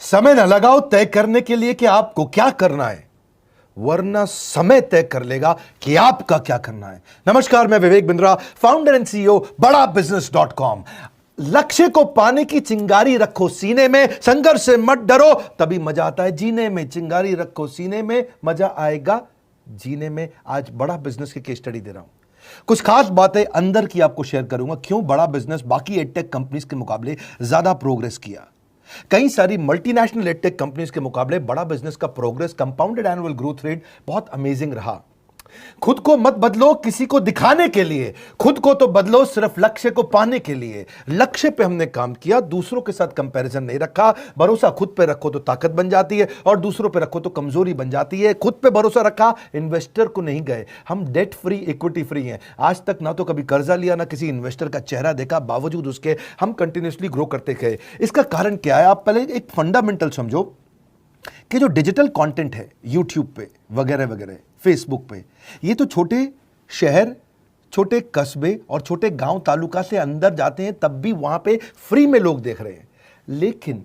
समय न लगाओ तय करने के लिए कि आपको क्या करना है, वरना समय तय कर लेगा कि आपका क्या करना है। नमस्कार, मैं Vivek Bindra, founder and CEO बड़ा बिजनेस .com। लक्ष्य को पाने की चिंगारी रखो सीने में, संघर्ष से मत डरो, तभी मजा आता है जीने में। चिंगारी रखो सीने में, मजा आएगा जीने में। आज बड़ा बिजनेस की केस स्टडी दे रहा हूं, कुछ खास बातें अंदर की आपको शेयर करूंगा, क्यों बड़ा बिजनेस बाकी एडटेक कंपनीज के मुकाबले ज्यादा प्रोग्रेस किया। कई सारी मल्टीनेशनल एडटेक कंपनीज के मुकाबले बड़ा बिजनेस का progress, compounded annual growth rate बहुत अमेजिंग रहा। खुद को मत बदलो किसी को दिखाने के लिए, खुद को तो बदलो सिर्फ लक्ष्य को पाने के लिए। लक्ष्य पे हमने काम किया, दूसरों के साथ कंपैरिजन नहीं रखा। भरोसा खुद पे रखो तो ताकत बन जाती है, और दूसरों पे रखो तो कमजोरी बन जाती है। खुद पे भरोसा रखा, इन्वेस्टर को नहीं गए। हम डेट फ्री, इक्विटी फ्री हैं। आज तक ना तो कभी कर्जा लिया, ना किसी इन्वेस्टर का चेहरा देखा, बावजूद उसके हम कंटिन्यूसली ग्रो करते गए। इसका कारण क्या है? आप पहले एक फंडामेंटल समझो कि जो डिजिटल कंटेंट है यूट्यूब पे वगैरह वगैरह, फेसबुक पे, ये तो छोटे शहर, छोटे कस्बे और छोटे गांव तालुका से अंदर जाते हैं, तब भी वहां पे फ्री में लोग देख रहे हैं। लेकिन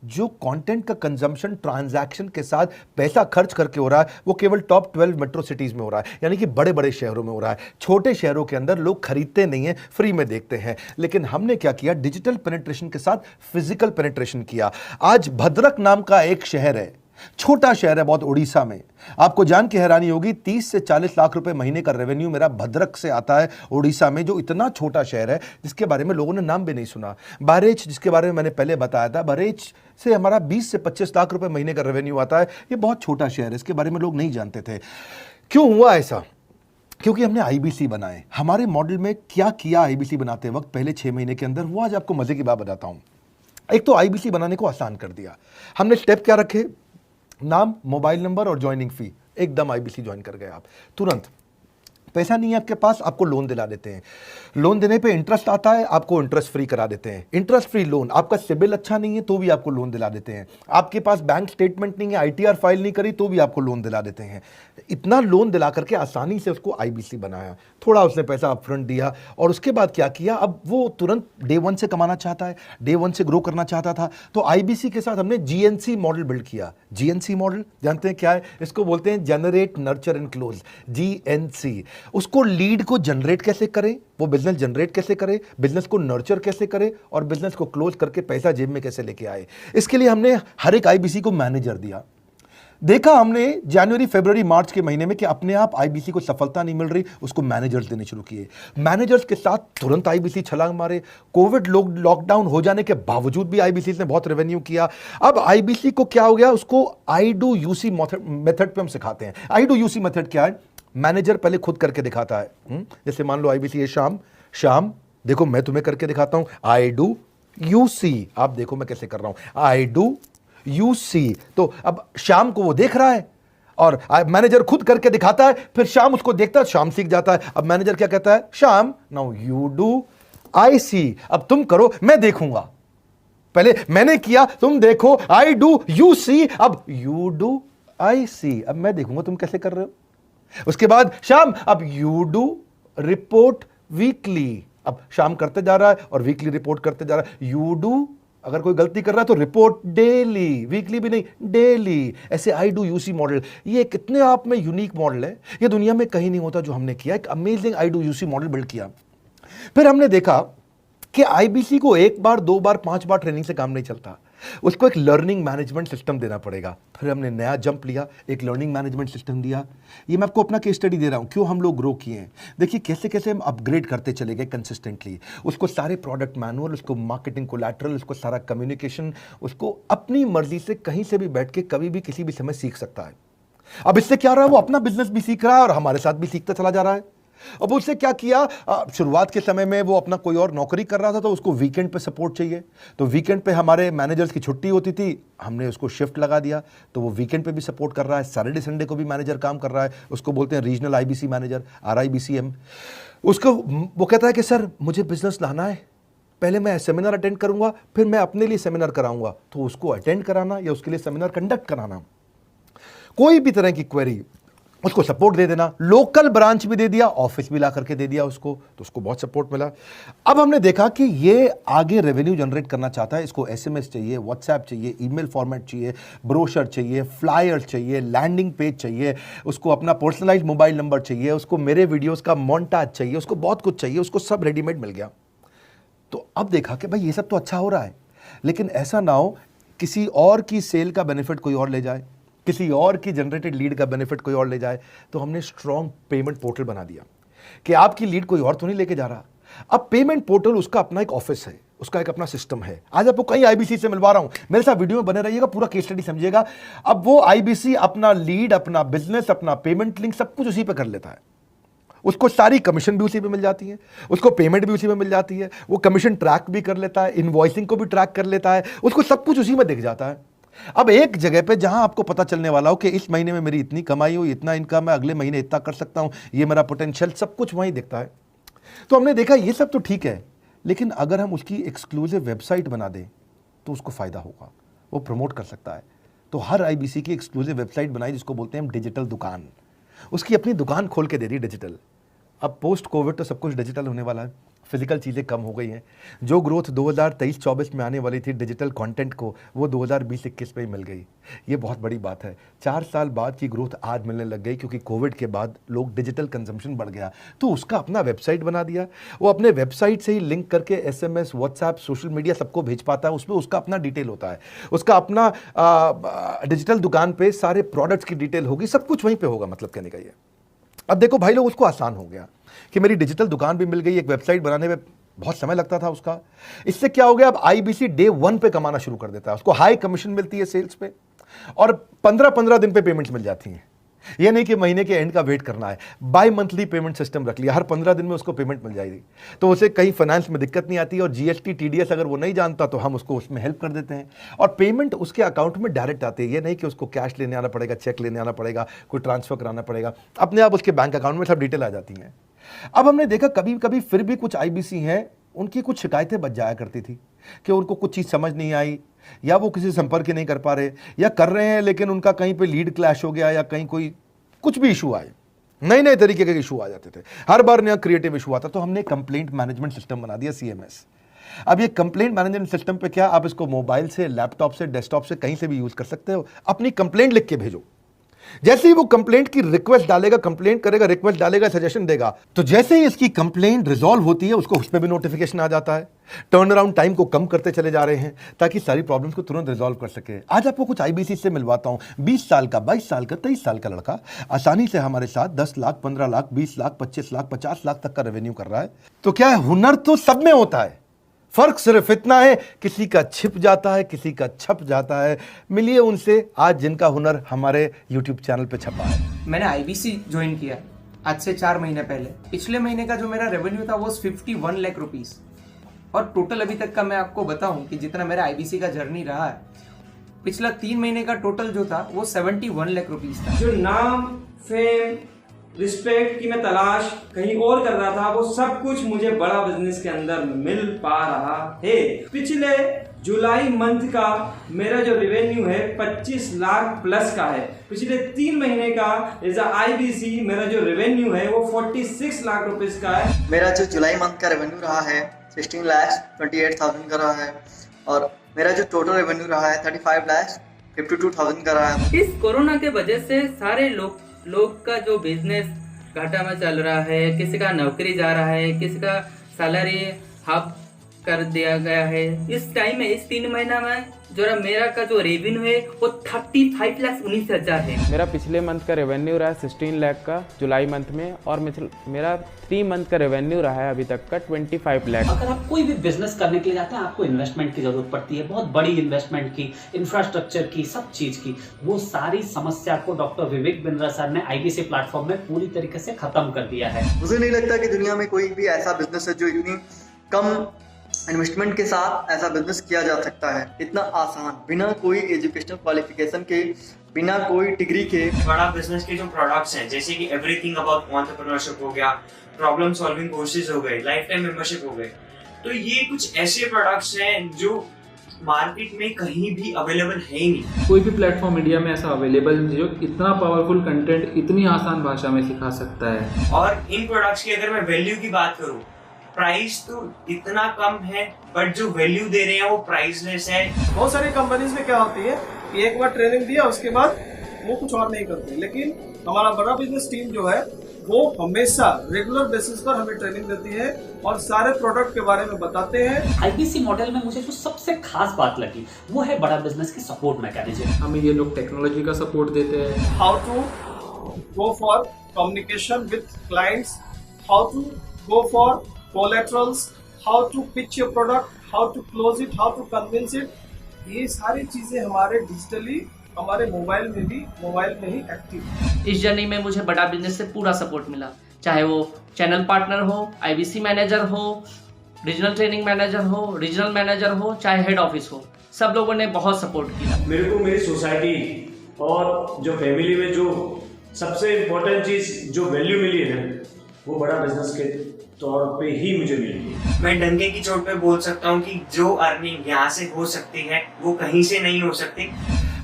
जो कंटेंट का कंजम्पशन ट्रांजैक्शन के साथ पैसा खर्च करके हो रहा है, वो केवल टॉप 12 मेट्रो सिटीज में हो रहा है, यानी कि बड़े बड़े शहरों में हो रहा है। छोटे शहरों के अंदर लोग खरीदते नहीं हैं, फ्री में देखते हैं। लेकिन हमने क्या किया? डिजिटल पेनिट्रेशन के साथ फिजिकल पेनिट्रेशन किया। आज भद्रक नाम का एक शहर है, छोटा शहर है बहुत, उड़ीसा में। आपको जान के हैरानी होगी, 30 से 40 लाख रुपए महीने का रेवेन्यू मेरा भद्रक से आता है, उड़ीसा में, जो इतना छोटा शहर है जिसके बारे में लोगों ने नाम भी नहीं सुना। बहरेच, जिसके बारे में मैंने पहले बताया था, बहरेच से हमारा 20 से 25 लाख रुपए महीने का रेवेन्यू आता है। ये बहुत छोटा शहर है, इसके बारे में लोग नहीं जानते थे। क्यों हुआ ऐसा? क्योंकि हमने आईबीसी बनाए। हमारे मॉडल में क्या किया आईबीसी बनाते वक्त पहले 6 महीने के अंदर, वो आज आपको मजे की बात बताता हूं। एक तो आईबीसी बनाने को आसान कर दिया। हमने स्टेप क्या रखे? नाम, मोबाइल नंबर और ज्वाइनिंग फी, एकदम आईबीसी ज्वाइन कर गए आप तुरंत। पैसा नहीं है आपके पास, आपको लोन दिला देते हैं। लोन देने पे इंटरेस्ट आता है, आपको इंटरेस्ट फ्री करा देते हैं। Interest free loan. आपका सिबिल अच्छा नहीं है तो भी आपको लोन दिला देते हैं। आपके पास बैंक स्टेटमेंट नहीं है, आईटीआर फाइल नहीं करी तो भी आपको लोन दिला देते हैं। इतना लोन दिला करके आसानी से उसको आईबीसी बनाया। थोड़ा उसने पैसा अपफ्रंट दिया, और उसके बाद क्या किया? अब वो तुरंत डे 1 से कमाना चाहता है, डे 1 से ग्रो करना चाहता था, तो आईबीसी के साथ हमने जीएनसी मॉडल बिल्ड किया। जीएनसी मॉडल जानते हैं क्या है? इसको बोलते हैं generate, nurture and close, GNC. उसको लीड को जनरेट कैसे करें, वो बिजनेस जनरेट कैसे करे, बिजनेस को नर्चर कैसे करे, और बिजनेस को क्लोज करके पैसा जेब में कैसे लेके आए। इसके लिए हमने हर एक आईबीसी को मैनेजर दिया। देखा हमने जनवरी, फरवरी, मार्च के महीने में कि अपने आप आईबीसी को सफलता नहीं मिल रही, उसको मैनेजर्स देने शुरू किए। मैनेजर्स के साथ तुरंत आईबीसी छलांग मारे। कोविड लॉकडाउन हो जाने के बावजूद भी आईबीसी ने बहुत रेवेन्यू किया। अब आईबीसी को क्या हो गया? उसको आई डू यूसी मेथड पे हम सिखाते हैं। आई डू यूसी मेथड क्या है? मैनेजर पहले खुद करके दिखाता है। जैसे मान लो आईबीसी है, शाम देखो मैं तुम्हें करके दिखाता हूं, आई डू यू सी, आप देखो मैं कैसे कर रहा हूं, आई डू यू सी। तो अब शाम को वो देख रहा है, और मैनेजर खुद करके दिखाता है, फिर शाम उसको देखता है, शाम सीख जाता है। अब मैनेजर क्या कहता है? शाम, नाउ यू डू, आई सी, अब तुम करो, मैं देखूंगा। पहले मैंने किया, तुम देखो, आई डू यू सी, अब यू डू आई सी, अब मैं देखूंगा तुम कैसे कर रहे हो। उसके बाद शाम, अब यू डू रिपोर्ट वीकली, अब शाम करते जा रहा है और वीकली रिपोर्ट करते जा रहा है। यू डू, अगर कोई गलती कर रहा है तो रिपोर्ट डेली, वीकली भी नहीं, डेली। ऐसे आई डू यूसी मॉडल, ये कितने आप में यूनिक मॉडल है, ये दुनिया में कहीं नहीं होता जो हमने किया। एक amazing I do UC model build किया। फिर हमने देखा कि आईबीसी को 1 बार, 2 बार, 5 बार ट्रेनिंग से काम नहीं चलता, उसको एक लर्निंग मैनेजमेंट सिस्टम देना पड़ेगा। फिर हमने नया जंप लिया, एक लर्निंग मैनेजमेंट सिस्टम दिया। ये मैं आपको अपना केस स्टडी दे रहा हूं, क्यों हम लोग ग्रो किए हैं। देखिए कैसे कैसे हम अपग्रेड करते चले गए कंसिस्टेंटली। उसको सारे प्रोडक्ट मैनुअल, उसको मार्केटिंग कोलैटरल, उसको सारा कम्युनिकेशन, उसको अपनी मर्जी से कहीं से भी बैठ के कभी भी किसी भी समय सीख सकता है। अब इससे क्या रहा है? वो अपना बिजनेस भी सीख रहा है और हमारे साथ भी सीखता चला जा रहा है। अब उससे क्या किया? शुरुआत के समय में वो अपना कोई और नौकरी कर रहा था, तो उसको वीकेंड पे सपोर्ट चाहिए। तो वीकेंड पे हमारे मैनेजर्स की छुट्टी होती थी, हमने उसको शिफ्ट लगा दिया, तो वो वीकेंड पे भी सपोर्ट कर रहा है। सैटरडे संडे को भी मैनेजर काम कर रहा है, उसको बोलते हैं रीजनल आईबीसी मैनेजर, RIBCM। उसको वो कहता है कि सर मुझे बिजनेस लाना है, पहले मैं सेमिनार अटेंड करूंगा, फिर मैं अपने लिए सेमिनार कराऊंगा। तो उसको अटेंड कराना या उसके लिए सेमिनार कंडक्ट कराना, कोई भी तरह की क्वेरी, उसको सपोर्ट दे देना, लोकल ब्रांच भी दे दिया, ऑफिस भी ला करके दे दिया उसको, तो उसको बहुत सपोर्ट मिला। अब हमने देखा कि ये आगे रेवेन्यू जनरेट करना चाहता है, इसको एसएमएस चाहिए, व्हाट्सएप चाहिए, ईमेल फॉर्मेट चाहिए, ब्रोशर चाहिए, फ्लायर चाहिए, लैंडिंग पेज चाहिए, उसको अपना पर्सनलाइज्ड मोबाइल नंबर चाहिए, उसको मेरे वीडियोस का मोन्टाज चाहिए, उसको बहुत कुछ चाहिए, उसको सब रेडीमेड मिल गया। तो अब देखा कि भाई ये सब तो अच्छा हो रहा है, लेकिन ऐसा ना हो किसी और की सेल का बेनिफिट कोई और ले जाए, किसी और की जनरेटेड लीड का बेनिफिट कोई और ले जाए। तो हमने स्ट्रॉन्ग पेमेंट पोर्टल बना दिया कि आपकी लीड कोई और तो नहीं लेके जा रहा। अब पेमेंट पोर्टल उसका अपना एक ऑफिस है, उसका एक अपना सिस्टम है। आज आपको कई आईबीसी से मिलवा रहा हूं, मेरे साथ वीडियो में बने रहिएगा, पूरा केस स्टडी समझिएगा। अब वो आईबीसी अपना लीड, अपना बिजनेस, अपना पेमेंट लिंक सब कुछ उसी पे कर लेता है। उसको सारी कमीशन भी उसी पे मिल जाती है, उसको पेमेंट भी उसी में मिल जाती है, वो कमीशन ट्रैक भी कर लेता है, इनवॉइसिंग को भी ट्रैक कर लेता है, उसको सब कुछ उसी में दिख जाता है। अब एक जगह पे जहां आपको पता चलने वाला हो कि इस महीने में मेरी इतनी कमाई हुई, इतना इनकम है, अगले महीने इतना कर सकता हूं, ये मेरा पोटेंशियल, सब कुछ वहीं दिखता है। तो हमने देखा ये सब तो ठीक है, लेकिन अगर हम उसकी एक्सक्लूसिव वेबसाइट बना दें तो उसको फायदा होगा, वो प्रमोट कर सकता है। तो हर आईबीसी की एक्सक्लूसिव वेबसाइट बनाई, जिसको बोलते हैं हम डिजिटल दुकान। उसकी अपनी दुकान खोल के दे दी डिजिटल। अब पोस्ट कोविड तो सब कुछ डिजिटल होने वाला है, फिजिकल चीज़ें कम हो गई हैं। जो ग्रोथ 2023-24 में आने वाली थी डिजिटल कंटेंट को, वो 2020-21 में ही मिल गई। ये बहुत बड़ी बात है। 4 साल बाद की ग्रोथ आज मिलने लग गई, क्योंकि कोविड के बाद लोग डिजिटल कंजम्पशन बढ़ गया। तो उसका अपना वेबसाइट बना दिया, वो अपने वेबसाइट से ही लिंक करके एसएमएस, व्हाट्सएप, सोशल मीडिया सबको भेज पाता है। उसमें उसका अपना डिटेल होता है, उसका अपना डिजिटल दुकान पे सारे प्रोडक्ट्स की डिटेल होगी, सब कुछ वहीं पर होगा। मतलब कहने का ये, अब देखो भाई लोग, उसको आसान हो गया कि मेरी डिजिटल दुकान भी मिल गई। एक वेबसाइट बनाने में बहुत समय लगता था उसका। इससे क्या हो गया, अब आईबीसी डे 1 पे कमाना शुरू कर देता है। उसको हाई कमीशन मिलती है सेल्स पे, और 15-15 दिन पे पेमेंट्स मिल जाती हैं। ये नहीं कि महीने के एंड का वेट करना है, बाई मंथली पेमेंट सिस्टम रख लिया, हर 15 दिन में उसको पेमेंट मिल जाएगी। तो उसे कहीं फाइनेंस में दिक्कत नहीं आती, और जीएसटी, टीडीएस अगर वो नहीं जानता तो हम उसको उसमें हेल्प कर देते हैं, और पेमेंट उसके अकाउंट में डायरेक्ट आती है। ये नहीं कि उसको कैश लेने आना पड़ेगा, चेक लेने आना पड़ेगा, कोई ट्रांसफर कराना पड़ेगा, अपने आप उसके बैंक अकाउंट में सब डिटेल आ जाती हैं। अब हमने देखा कभी कभी फिर भी कुछ आईबीसी हैं, उनकी कुछ शिकायतें बच जाया करती थी कि उनको कुछ चीज़ समझ नहीं आई, या वो किसी संपर्क ही नहीं कर पा रहे, या कर रहे हैं लेकिन उनका कहीं पे लीड क्लैश हो गया, या कहीं कोई कुछ भी इशू आए, नए नए तरीके के इशू आ जाते थे, हर बार नया क्रिएटिव इशू आता। तो हमने कंप्लेंट मैनेजमेंट सिस्टम बना दिया, सीएमएस। अब ये कंप्लेंट मैनेजमेंट सिस्टम पे क्या, आप इसको मोबाइल से, लैपटॉप से, डेस्कटॉप से, कहीं से भी यूज कर सकते हो। अपनी कंप्लेंट लिख के भेजो, जैसे ही वो कंप्लेंट की रिक्वेस्ट डालेगा, कंप्लेंट करेगा, रिक्वेस्ट डालेगा, सजेशन देगा, तो जैसे ही इसकी कंप्लेंट रिजॉल्व होती है उसको उस पर भी नोटिफिकेशन आ जाता है। टर्न अराउंड टाइम को कम करते चले जा रहे हैं, ताकि सारी प्रॉब्लम्स को तुरंत रिजॉल्व कर सके। आज आपको कुछ आईबीसी से मिलवाता हूं, 20 साल का, 22 साल का, 23 साल का लड़का आसानी से हमारे साथ 10 लाख, 15 लाख, 20 लाख, 25 लाख, 50 लाख तक का रेवेन्यू कर रहा है। तो क्या है, हुनर तो सब में होता है, फर्क सिर्फ इतना है, किसी का छिप जाता है, किसी का छप जाता है। मिलिए उनसे आज जिनका हुनर हमारे YouTube चैनल पे छपा है। मैंने आईबीसी ज्वाइन किया आज से 4 महीने पहले। पिछले महीने का जो मेरा रेवेन्यू था वो 51 लाख रुपीस, और टोटल अभी तक का मैं आपको बताऊं कि जितना मेरा आईबीसी का जर्नी रहा है, पिछला 3 महीने का टोटल जो था वो 71 लाख रुपीस था। जो नाम, फेम, रिस्पेक्ट की मैं तलाश कहीं और कर रहा था, वो सब कुछ मुझे बड़ा बिजनेस के अंदर मिल पा रहा है। पिछले जुलाई मंथ का मेरा जो रेवेन्यू है 25 लाख प्लस का है। पिछले 3 महीने का एज आईबीसी मेरा जो रेवेन्यू है वो 46 लाख रुपीस का है। मेरा जो जुलाई मंथ का रेवेन्यू रहा है 16,28,000 का रहा है, और मेरा जो टोटल रेवेन्यू रहा है 35,52,000 का रहा है। इस कोरोना के वजह से सारे लोग का जो बिजनेस घाटा में चल रहा है, किसी का नौकरी जा रहा है, किसी का सैलरी हाफ कर दिया गया है। इस टाइम में, इस 3 महीना में जो मेरा का जो रेवेन्यू है वो 35,19,000 है। मेरा पिछले मंथ का रेवेन्यू रहा है 16 लाख का जुलाई मंथ में, और मेरा 3 मंथ का रेवेन्यू रहा है अभी तक का 25 लाख। अगर आप कोई भी बिजनेस करने के लिए जाते हैं, आपको इन्वेस्टमेंट की जरूरत पड़ती है, बहुत बड़ी इन्वेस्टमेंट की, इंफ्रास्ट्रक्चर की, सब चीज की। वो सारी समस्या को डॉक्टर विवेक बिंद्रा सर ने आईबीसी प्लेटफॉर्म में पूरी तरीके से खत्म कर दिया है। मुझे नहीं लगता कि दुनिया में कोई भी ऐसा बिजनेस है जो इतनी कम इन्वेस्टमेंट के साथ ऐसा बिजनेस किया जा सकता है, इतना आसान, बिना कोई एजुकेशनल क्वालिफिकेशन के, बिना कोई डिग्री के। बड़ा बिजनेस के जो प्रोडक्ट्स हैं, जैसे कि एवरीथिंग अबाउट एंटरप्रेन्योरशिप हो गया, प्रॉब्लम सॉल्विंग कोर्सेज हो गए, लाइफ टाइम मेंबरशिप हो गए, तो ये कुछ ऐसे प्रोडक्ट्स हैं जो मार्केट में कहीं भी अवेलेबल है ही नहीं। कोई भी प्लेटफॉर्म इंडिया में ऐसा अवेलेबल नहीं जो इतना पावरफुल कंटेंट इतनी आसान भाषा में सिखा सकता है। और इन प्रोडक्ट्स की अगर मैं वैल्यू की बात करूं, प्राइस तो इतना कम है बट जो वैल्यू दे रहे हैं वो प्राइसलेस है। बहुत सारी कंपनीज में क्या होती है कि एक बार ट्रेनिंग दिया उसके बाद वो कुछ और नहीं करते, लेकिन हमारा बड़ा बिजनेस टीम जो है वो हमेशा रेगुलर बेसिस पर हमें ट्रेनिंग देती है और सारे प्रोडक्ट के बारे में बताते हैं। आईबीसी मॉडल में मुझे जो सबसे खास बात लगी वो है बड़ा बिजनेस की सपोर्ट मैकेनिज्म। हमें ये लोग टेक्नोलॉजी का सपोर्ट देते हैं। How to go for communication with clients, how to go for collaterals, how to pitch your product, how to close it, how to convince it, ये सारी चीजें हमारे डिजिटली हमारे मोबाइल में ही एक्टिव। इस जर्नी में मुझे बड़ा बिजनेस से पूरा सपोर्ट मिला, चाहे वो चैनल पार्टनर हो, आईबीसी मैनेजर हो, रीजनल ट्रेनिंग मैनेजर हो, रीजनल मैनेजर हो, चाहे हेड ऑफिस हो, सब लोगों ने बहुत सपोर्ट किया। मेरे को मेरी सोसाइटी और जो फैमिली में जो सबसे इम्पोर्टेंट चीज जो वैल्यू मिली है ना, वो बड़ा बिजनेस के तौर पे ही मुझे मिली है। मैं डंके की चोट पे बोल सकता हूँ कि जो अर्निंग यहाँ से हो सकती है वो कहीं से नहीं हो सकती।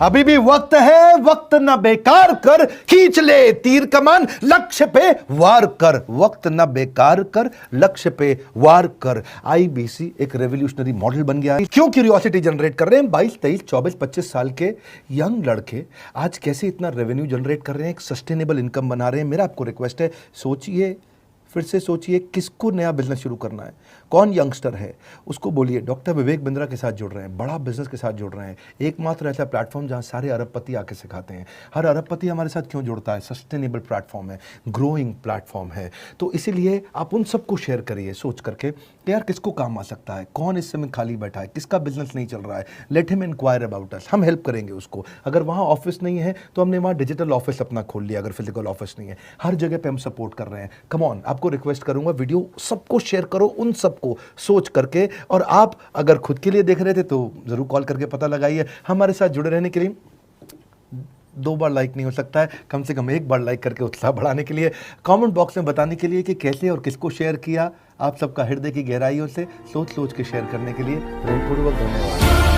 अभी भी वक्त है, वक्त न बेकार कर, खींच ले तीर कमान, लक्ष्य पे वार कर, वक्त न बेकार कर, लक्ष्य पे वार कर। आईबीसी एक रेवोल्यूशनरी मॉडल बन गया है। क्यों क्यूरियोसिटी जनरेट कर रहे हैं 22, 23, 24, 25 साल के यंग लड़के आज कैसे इतना रेवेन्यू जनरेट कर रहे हैं, एक सस्टेनेबल इनकम बना रहे हैं। मेरा आपको रिक्वेस्ट है, सोचिए, फिर से सोचिए, किसको नया बिजनेस शुरू करना है, कौन यंगस्टर है, उसको बोलिए डॉक्टर विवेक बिंद्रा के साथ जुड़ रहे हैं, बड़ा बिजनेस के साथ जुड़ रहे हैं। एकमात्र ऐसा प्लेटफॉर्म जहां सारे अरबपति आके सिखाते हैं। हर अरबपति हमारे साथ क्यों जुड़ता है? सस्टेनेबल प्लेटफॉर्म है, ग्रोइंग प्लेटफॉर्म है। तो इसीलिए आप उन सबको शेयर करिए सोच करके कि यार किसको काम आ सकता है, कौन इस समय खाली बैठा है, किसका बिजनेस नहीं चल रहा है, let him inquire about us, हम हेल्प करेंगे उसको। अगर वहाँ ऑफिस नहीं है तो हमने वहाँ डिजिटल ऑफिस अपना खोल लिया, अगर फिजिकल ऑफिस नहीं है, हर जगह पे हम सपोर्ट कर रहे हैं। कम ऑन, आपको रिक्वेस्ट करूंगा वीडियो सबको शेयर करो, उन सबको सोच करके। और आप अगर खुद के लिए देख रहे थे तो जरूर कॉल करके पता लगाइए। हमारे साथ जुड़े रहने के लिए 2 बार लाइक नहीं हो सकता है, कम से कम 1 बार लाइक करके उत्साह बढ़ाने के लिए, कमेंट बॉक्स में बताने के लिए कि कैसे और किसको शेयर किया। आप सबका हृदय की गहराइयों से सोच सोच के शेयर करने के लिए प्रेमपूर्वक धन्यवाद।